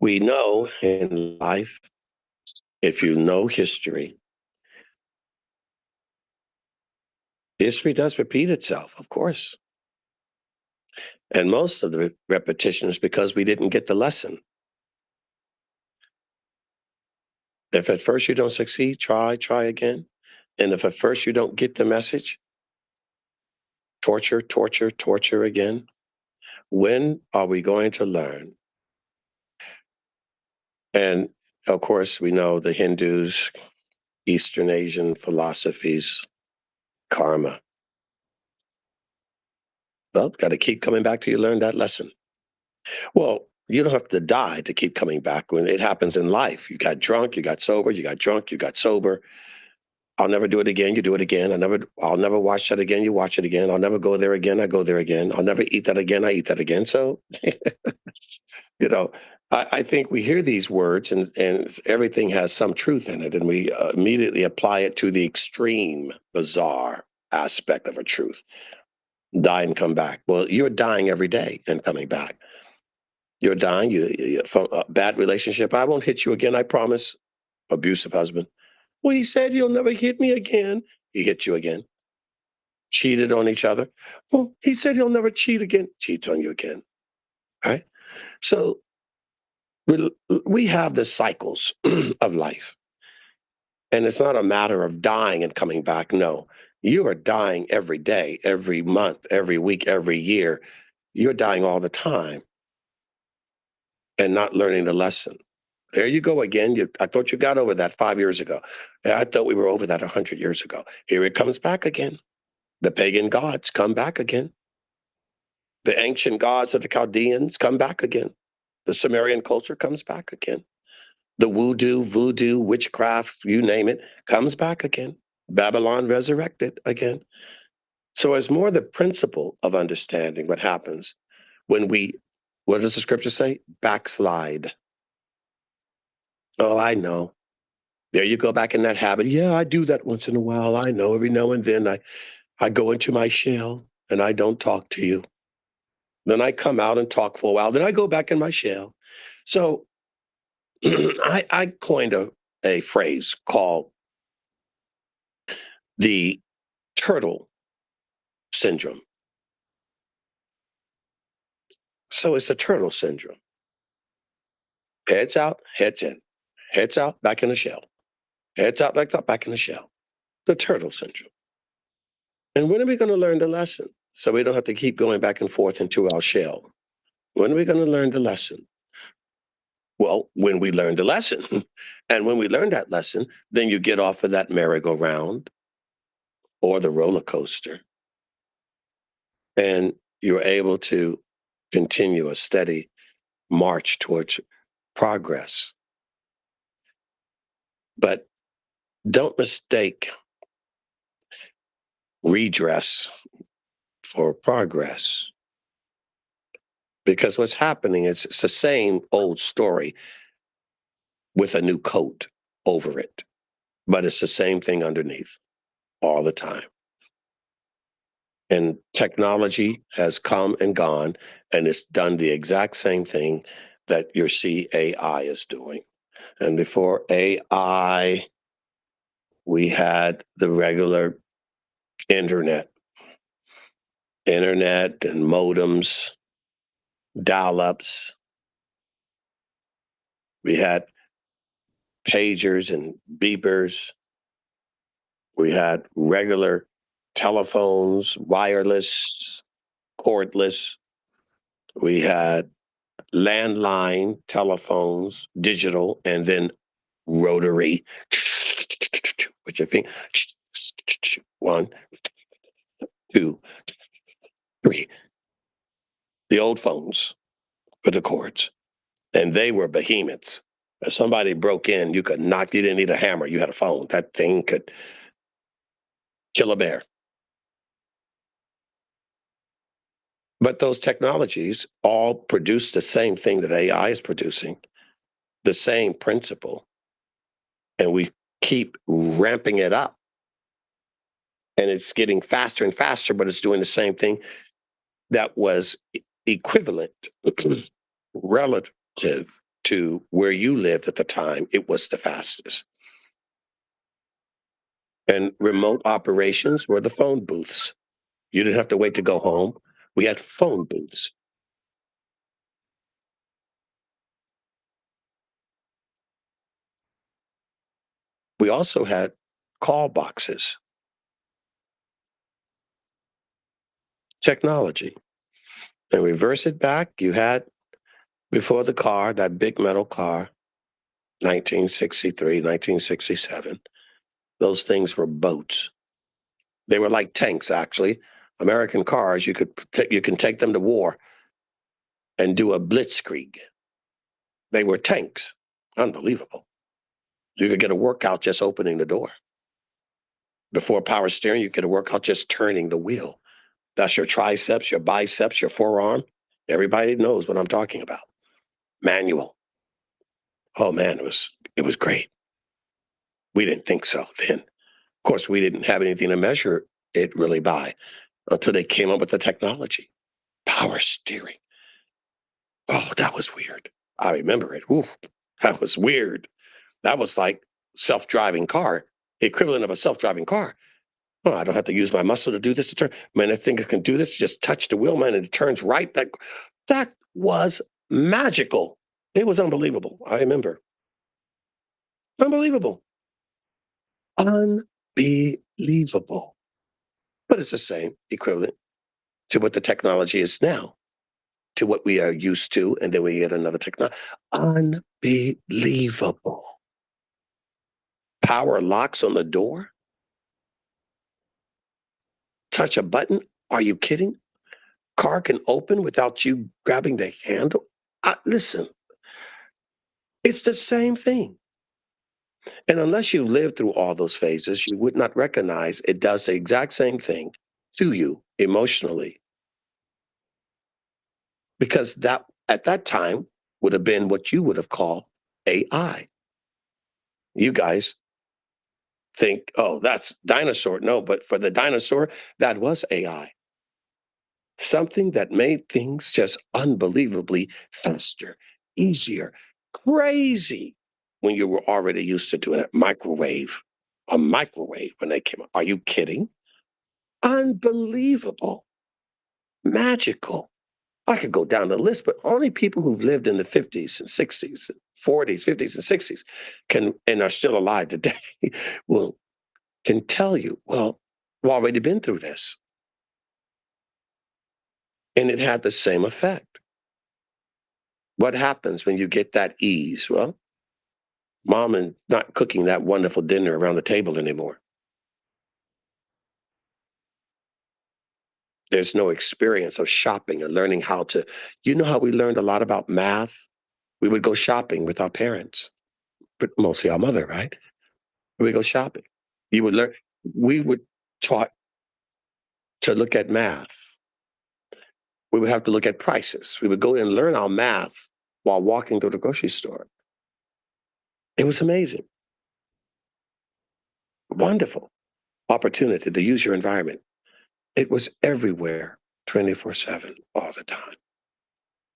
We know in life, if you know history, history does repeat itself, of course. And most of the repetition is because we didn't get the lesson. If at first you don't succeed, try again. And if at first you don't get the message, torture again. When are we going to learn? And of course, we know the Hindus, Eastern Asian philosophies, karma. Well, got to keep coming back till you learn that lesson. Well, you don't have to die to keep coming back when it happens in life. You got drunk, you got sober, you got drunk, you got sober. I'll never do it again. You do it again. I'll never watch that again. You watch it again. I'll never go there again. I go there again. I'll never eat that again. I eat that again. So, you know, I think we hear these words and everything has some truth in it. And we immediately apply it to the extreme, bizarre aspect of a truth. Die and come back. Well, you're dying every day and coming back. You're dying. From a bad relationship. I won't hit you again. I promise. Abusive husband. Well, he said he'll never hit me again. He hit you again. Cheated on each other. Well, he said he'll never cheat again. Cheats on you again. Right? So we have the cycles of life. And it's not a matter of dying and coming back. No, you are dying every day, every month, every week, every year. You're dying all the time and not learning the lesson. There you go again. I thought you got over that 5 years ago. I thought we were over that 100 years ago. Here it comes back again. The pagan gods come back again. The ancient gods of the Chaldeans come back again. The Sumerian culture comes back again. The voodoo, witchcraft, you name it, comes back again. Babylon resurrected again. So it's more the principle of understanding what happens when what does the scripture say? Backslide. Oh, I know. There you go back in that habit. Yeah, I do that once in a while. I know every now and then I go into my shell and I don't talk to you. Then I come out and talk for a while. Then I go back in my shell. So I coined a phrase called the turtle syndrome. So it's the turtle syndrome. Heads out, heads in. Heads out, back in the shell. Heads out, back in the shell. The turtle syndrome. And when are we going to learn the lesson? So we don't have to keep going back and forth into our shell. When are we going to learn the lesson? Well, when we learn the lesson. And when we learn that lesson, then you get off of that merry-go-round or the roller coaster. And you're able to continue a steady march towards progress. But don't mistake redress for progress. Because what's happening is it's the same old story with a new coat over it, but it's the same thing underneath all the time. And technology has come and gone, and it's done the exact same thing that your CAI is doing. And before AI, we had the regular internet and modems, dial-ups. We had pagers and beepers. We had regular telephones, wireless, cordless. We had landline telephones, digital, and then rotary. With your finger. 1, 2, 3. The old phones with the cords. And they were behemoths. If somebody broke in, you didn't need a hammer. You had a phone. That thing could kill a bear. But those technologies all produce the same thing that AI is producing, the same principle. And we keep ramping it up. And it's getting faster and faster, but it's doing the same thing that was equivalent, relative to where you lived at the time, it was the fastest. And remote operations were the phone booths. You didn't have to wait to go home. We had phone booths. We also had call boxes, technology. And reverse it back, you had before the car, that big metal car, 1963, 1967. Those things were boats. They were like tanks, actually. American cars, you can take them to war and do a blitzkrieg. They were tanks. Unbelievable. You could get a workout just opening the door. Before power steering, you get a workout just turning the wheel. That's your triceps, your biceps, your forearm. Everybody knows what I'm talking about. Manual. Oh man, it was great. We didn't think so then. Of course, we didn't have anything to measure it really by until they came up with the technology. Power steering. Oh, that was weird. I remember it. Ooh, that was weird. That was like self-driving car, equivalent of a self-driving car. Oh, I don't have to use my muscle to do this to turn. Man, I think it can do this. Just touch the wheel, man, and it turns right. That was magical. It was unbelievable. I remember. Unbelievable. Unbelievable. But it's the same, equivalent to what the technology is now, to what we are used to, and then we get another technology. Unbelievable. Power locks on the door. Touch a button. Are you kidding? Car can open without you grabbing the handle. Listen, it's the same thing. And unless you lived through all those phases, you would not recognize it does the exact same thing to you emotionally, because that at that time would have been what you would have called AI. You guys think, oh, that's dinosaur. No, but for the dinosaur, that was AI. Something that made things just unbelievably faster, easier, crazy when you were already used to doing it. A microwave when they came out. Are you kidding? Unbelievable, magical. I could go down the list, but only people who've lived in the 50s and 60s, 40s, 50s, and 60s can and are still alive today will can tell you, well, we've already been through this. And it had the same effect. What happens when you get that ease? Well, mom and not cooking that wonderful dinner around the table anymore. There's no experience of shopping and learning how to, how we learned a lot about math? We would go shopping with our parents, but mostly our mother, right? We go shopping. You would learn, we would taught to look at math. We would have to look at prices. We would go and learn our math while walking to the grocery store. It was amazing, wonderful opportunity to use your environment. It was everywhere, 24/7, all the time.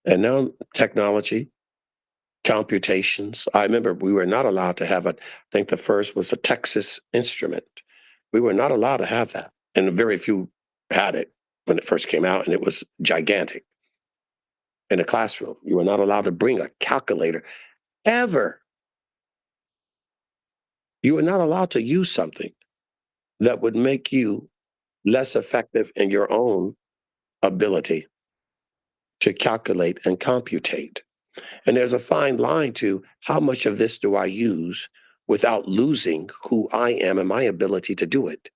And now technology, computations. I remember we were not allowed to have it. I think the first was a Texas instrument. We were not allowed to have that. And very few had it when it first came out, and it was gigantic in a classroom. You were not allowed to bring a calculator ever. You were not allowed to use something that would make you less effective in your own ability to calculate and computate. And there's a fine line to how much of this do I use without losing who I am and my ability to do it.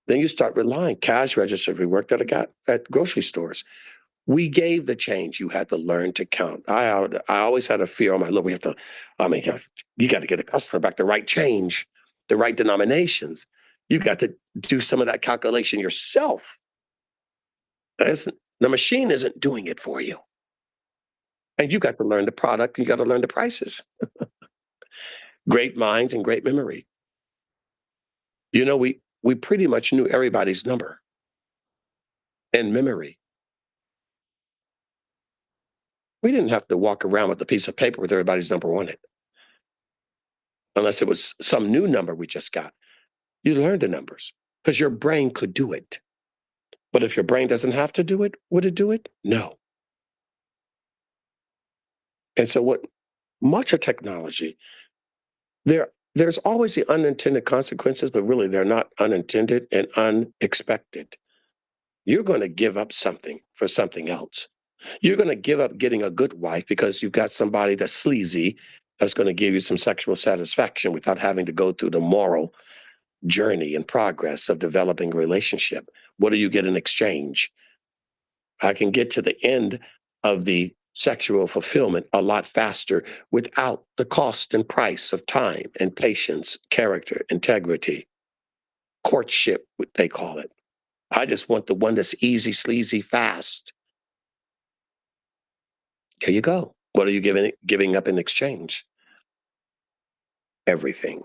Then you start relying. Cash register, we worked at grocery stores. We gave the change. You had to learn to count. I always had a fear on my look. We have to, I mean, you got to get the customer back the right change, the right denominations. You got to do some of that calculation yourself. The machine isn't doing it for you. And you got to learn the product. You got to learn the prices. Great minds and great memory. We pretty much knew everybody's number and memory. We didn't have to walk around with a piece of paper with everybody's number on it, unless it was some new number we just got. You learned the numbers because your brain could do it. But if your brain doesn't have to do it, would it do it? No. And so what much of technology, there's always the unintended consequences, but really they're not unintended and unexpected. You're going to give up something for something else. You're going to give up getting a good wife because you've got somebody that's sleazy that's going to give you some sexual satisfaction without having to go through the moral journey and progress of developing a relationship. What do you get in exchange? I can get to the end of the sexual fulfillment a lot faster without the cost and price of time and patience, character, integrity, courtship, what they call it. I just want the one that's easy, sleazy, fast. There you go. What are you giving up in exchange? Everything.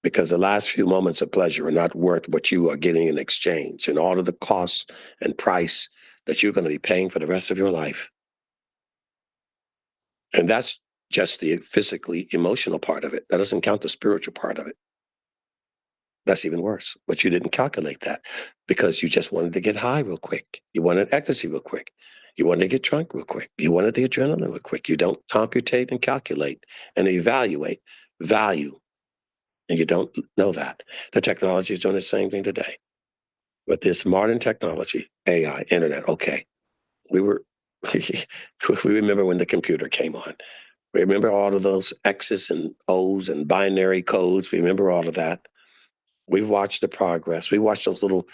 Because the last few moments of pleasure are not worth what you are getting in exchange and all of the costs and price that you're going to be paying for the rest of your life. And that's just the physically emotional part of it. That doesn't count the spiritual part of it. That's even worse. But you didn't calculate that because you just wanted to get high real quick. You wanted ecstasy real quick. You wanted to get drunk real quick. You wanted the adrenaline real quick. You don't computate and calculate and evaluate value. And you don't know that. The technology is doing the same thing today. With this modern technology, AI, internet, okay. We were, we remember when the computer came on. We remember all of those X's and O's and binary codes. We remember all of that. We've watched the progress. We watched those little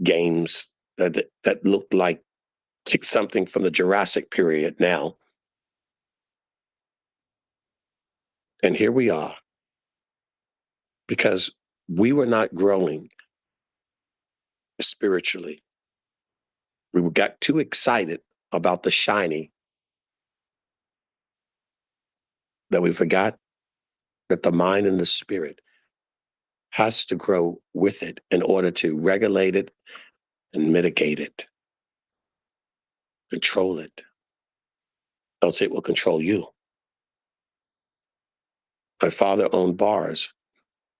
games that looked like something from the Jurassic period now. And here we are because we were not growing spiritually. We got too excited about the shiny that we forgot that the mind and the spirit has to grow with it in order to regulate it and mitigate it, control it, else it will control you. My father owned bars.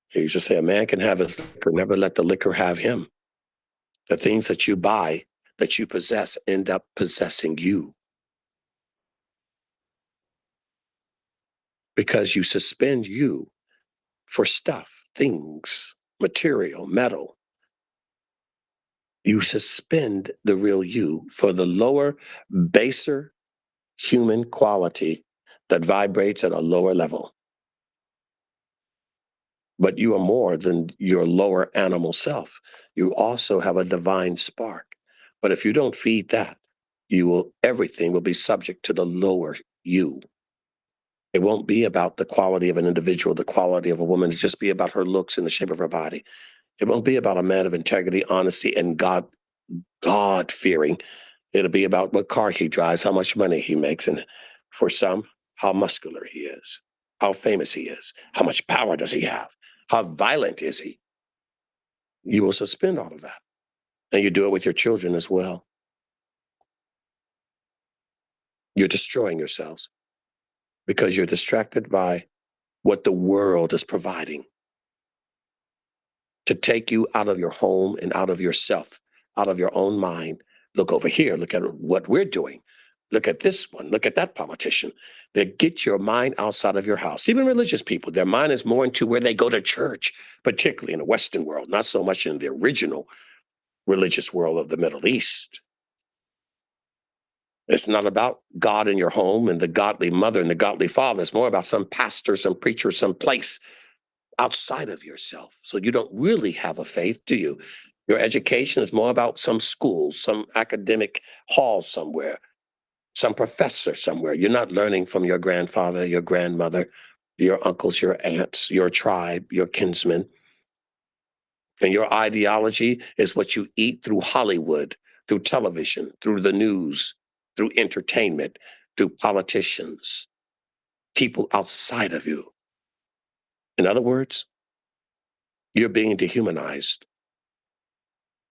He used to say, a man can have his liquor, never let the liquor have him. The things that you buy, that you possess, end up possessing you because you suspend you for stuff, things, material, metal. You suspend the real you for the lower, baser human quality that vibrates at a lower level. But you are more than your lower animal self. You also have a divine spark. But if you don't feed that, everything will be subject to the lower you. It won't be about the quality of an individual, the quality of a woman. It'll just be about her looks and the shape of her body. It won't be about a man of integrity, honesty, and God fearing. It'll be about what car he drives, how much money he makes, and for some, how muscular he is, how famous he is, how much power does he have, how violent is he. You will suspend all of that. And you do it with your children as well. You're destroying yourselves because you're distracted by what the world is providing to take you out of your home and out of yourself, out of your own mind. Look over here. Look at what we're doing. Look at this one. Look at that politician. They get your mind outside of your house. Even religious people, their mind is more into where they go to church, particularly in the Western world, not so much in the original religious world of the Middle East. It's not about God in your home and the godly mother and the godly father. It's more about some pastor, some preacher, some place outside of yourself. So you don't really have a faith, do you? Your education is more about some school, some academic hall somewhere, some professor somewhere. You're not learning from your grandfather, your grandmother, your uncles, your aunts, your tribe, your kinsmen. And your ideology is what you eat through Hollywood, through television, through the news, through entertainment, through politicians, people outside of you. In other words, you're being dehumanized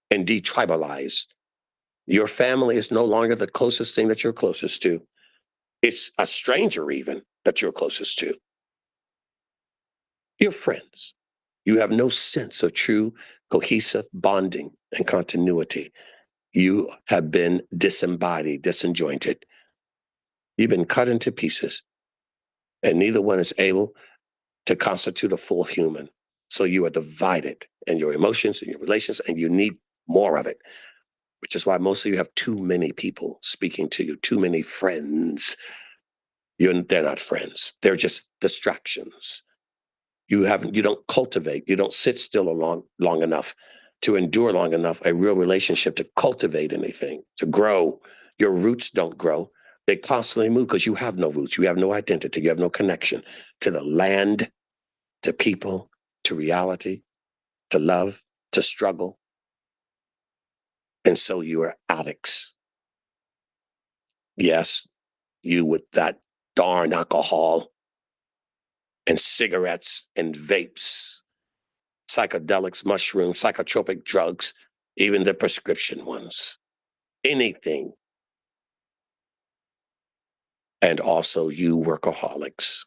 and detribalized Your family is no longer the closest thing that you're closest to. It's a stranger, even that you're closest to. Your friends. You have no sense of true, cohesive bonding and continuity. You have been disembodied, disjointed. You've been cut into pieces, and neither one is able to constitute a full human. So you are divided in your emotions and your relations, and you need more of it, which is why most of you have too many people speaking to you, too many friends. They're not friends, they're just distractions. You don't cultivate, you don't sit still long enough to endure long enough a real relationship to cultivate anything, to grow. Your roots don't grow. They constantly move because you have no roots, you have no identity, you have no connection to the land, to people, to reality, to love, to struggle. And so you are addicts. Yes, you with that darn alcohol and cigarettes and vapes, psychedelics, mushrooms, psychotropic drugs, even the prescription ones, anything. And also, you workaholics,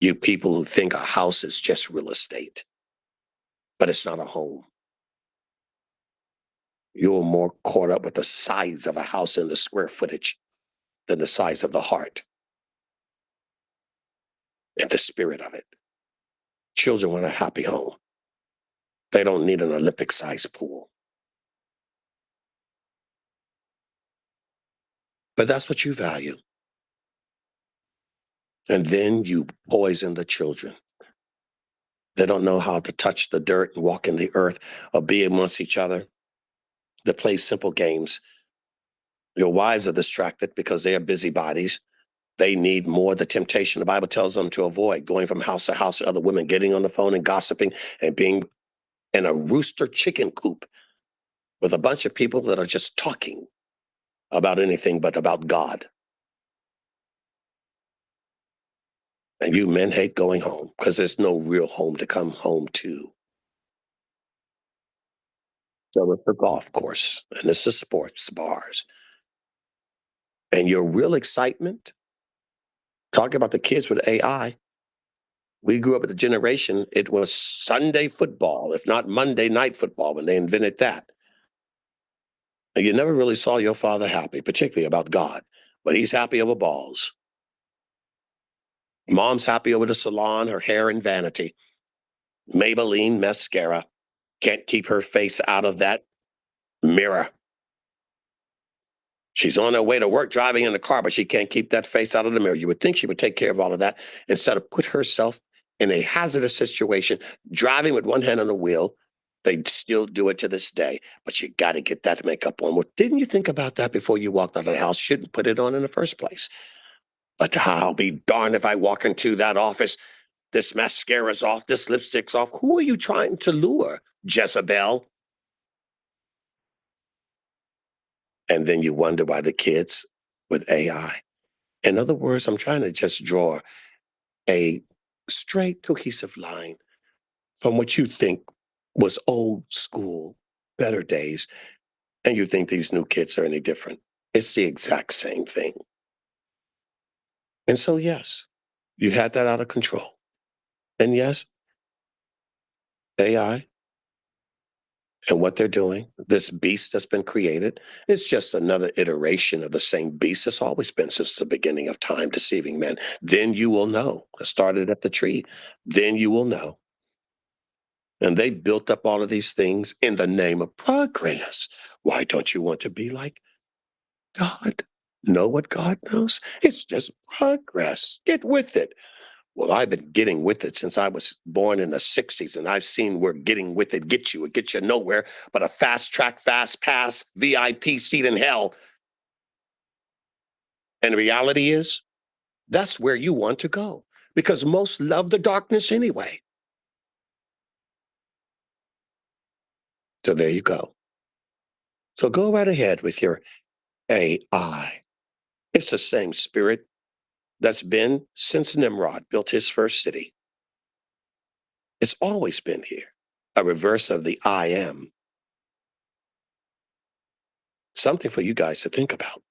you people who think a house is just real estate, but it's not a home. You're more caught up with the size of a house and the square footage than the size of the heart and the spirit of it. Children want a happy home. They don't need an Olympic sized pool. But that's what you value. And then you poison the children. They don't know how to touch the dirt and walk in the earth or be amongst each other. They play simple games. Your wives are distracted because they are busybodies. They need more the temptation the Bible tells them to avoid, going from house to house to other women, getting on the phone and gossiping and being in a rooster chicken coop with a bunch of people that are just talking about anything but about God. And you men hate going home because there's no real home to come home to. So it's the golf course and it's the sports bars. And your real excitement, talking about the kids with AI, we grew up with a generation, it was Sunday football, if not Monday night football when they invented that. And you never really saw your father happy, particularly about God, but he's happy over balls. Mom's happy over the salon, her hair and vanity. Maybelline mascara. Can't keep her face out of that mirror. She's on her way to work driving in the car, but she can't keep that face out of the mirror. You would think she would take care of all of that instead of put herself in a hazardous situation, driving with one hand on the wheel. They still do it to this day, but you got to get that makeup on. Well, didn't you think about that before you walked out of the house? Shouldn't put it on in the first place. But I'll be darned if I walk into that office. This mascara's off, this lipstick's off. Who are you trying to lure, Jezebel? And then you wonder why the kids with AI. In other words, I'm trying to just draw a straight, cohesive line from what you think was old school, better days, and you think these new kids are any different. It's the exact same thing. And so, yes, you had that out of control. And yes, AI and what they're doing, this beast that's been created, is just another iteration of the same beast that's always been since the beginning of time, deceiving men. Then you will know. I started at the tree. Then you will know. And they built up all of these things in the name of progress. Why don't you want to be like God? Know what God knows? It's just progress. Get with it. Well, I've been getting with it since I was born in the 60s, and I've seen where getting with it gets you. It gets you nowhere but a fast track, fast pass, VIP seat in hell. And the reality is, that's where you want to go because most love the darkness anyway. So there you go. So go right ahead with your AI. It's the same spirit that's been since Nimrod built his first city. It's always been here, a reverse of the I am. something for you guys to think about.